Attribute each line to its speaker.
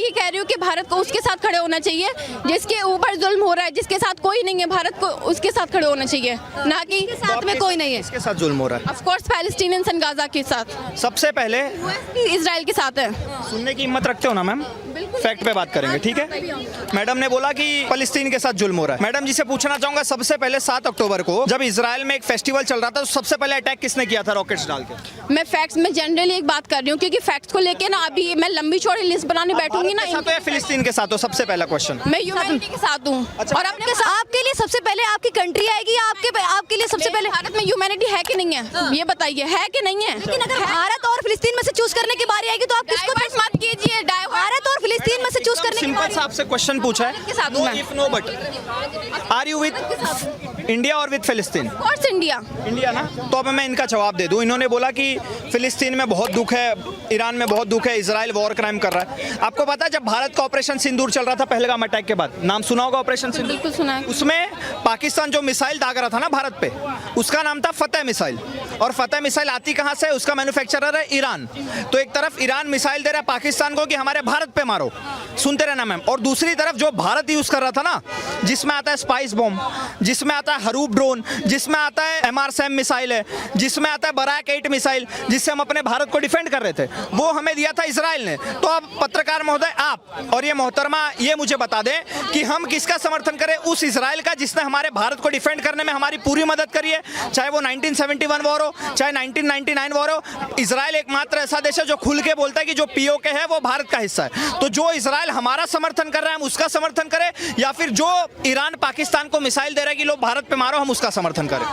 Speaker 1: ये कह रही हूँ कि भारत को उसके साथ खड़े होना चाहिए जिसके ऊपर जुल्म हो रहा है, जिसके साथ कोई नहीं है, भारत को उसके साथ खड़े होना चाहिए, ना कि
Speaker 2: साथ में कोई नहीं है।
Speaker 3: किसके साथ जुल्म हो रहा है?
Speaker 1: Of course Palestinians and Gaza के साथ,
Speaker 3: सबसे पहले
Speaker 1: इजराइल के साथ है।
Speaker 3: सुनने की हिम्मत रखते हो ना मैम? फैक्ट पे बात करेंगे, ठीक है? मैडम ने बोला कि फलस्तीन के साथ जुल्म हो रहा है। मैडम जी से पूछना चाहूंगा, सबसे पहले 7 अक्टूबर को जब इजराइल में एक फेस्टिवल चल रहा था, तो सबसे पहले अटैक किसने किया था रॉकेट्स डाल के?
Speaker 1: मैं फैक्ट्स में जनरली एक बात कर रही हूँ, क्योंकि फैक्ट्स को लेके ना अभी मैं लंबी चौड़ी लिस्ट बनाने बैठूंगी ना,
Speaker 3: भारत के साथ हो या फिलिस्तीन के साथ हो? सबसे पहला क्वेश्चन।
Speaker 1: मैं ह्यूमैनिटी के साथ हूँ।
Speaker 3: अच्छा,
Speaker 1: और अपने साथ
Speaker 2: आपके लिए सबसे पहले आपकी कंट्री आएगी या आपके लिए सबसे पहले?
Speaker 1: भारत में ह्यूमैनिटी है कि नहीं है, ये बताइए, है कि नहीं है?
Speaker 2: लेकिन अगर भारत और फिलिस्तीन में से चूज करने की बारी आएगी तो आप किसको?
Speaker 1: डाइवर्ट मत कीजिए,
Speaker 2: भारत और फिलिस्तीन में से चूज करने की
Speaker 3: सिंपल सा आपसे क्वेश्चन पूछा
Speaker 1: के साथ
Speaker 3: है,
Speaker 1: हूं
Speaker 3: नो
Speaker 1: मैं।
Speaker 3: If no but, are you with India और with Palestine?
Speaker 1: Course India.
Speaker 3: India ना? तो अब मैं इनका जवाब दे दूं। इन्होंने बोला कि फिलिस्तीन में बहुत दुख है, ईरान में बहुत दुख है, इजराइल वॉर क्राइम कर रहा है। आपको पता है जब भारत का ऑपरेशन सिंदूर चल रहा था पहलगाम अटैक के बाद, नाम सुना होगा ऑपरेशन सिंदूर?
Speaker 1: बिल्कुल सुना है।
Speaker 3: उसमें पाकिस्तान जो मिसाइल दाग रहा था ना भारत पे, उसका नाम था फतेह मिसाइल। और फतेह मिसाइल आती कहां से? उसका मैन्युफैक्चरर है ईरान। तो एक तरफ ईरान मिसाइल दे रहा है पाकिस्तान को कि हमारे भारत पे मारो, सुनते रहना मैम, और दूसरी तरफ जो भारत यूज कर रहा था ना, जिसमें आता है स्पाइस बॉम्ब, जिसमें आता है हरूप ड्रोन, जिसमें आता है MR-SAM मिसाइल है, जिसमें आता है बराक 8 मिसाइल, जिससे हम अपने भारत को डिफेंड कर रहे थे, वो हमें दिया था इजराइल ने। तो अब पत्रकार महोदय आप और ये मोहतरमा ये मुझे बता दें कि हम किसका समर्थन करें? उस इजराइल का जिसने हमारे भारत को डिफेंड करने में हमारी पूरी मदद करी है, चाहे वो 1971 वॉर हो, चाहे 1999 वॉर हो। इजराइल एकमात्र ऐसा देश है जो खुल के बोलता है कि जो POK है वो भारत का हिस्सा है। तो जो इजराइल हमारा समर्थन कर रहा है हम उसका समर्थन करें, या फिर जो ईरान पाकिस्तान को मिसाइल दे रहा है कि लोग भारत पे मारो, हम उसका समर्थन करें?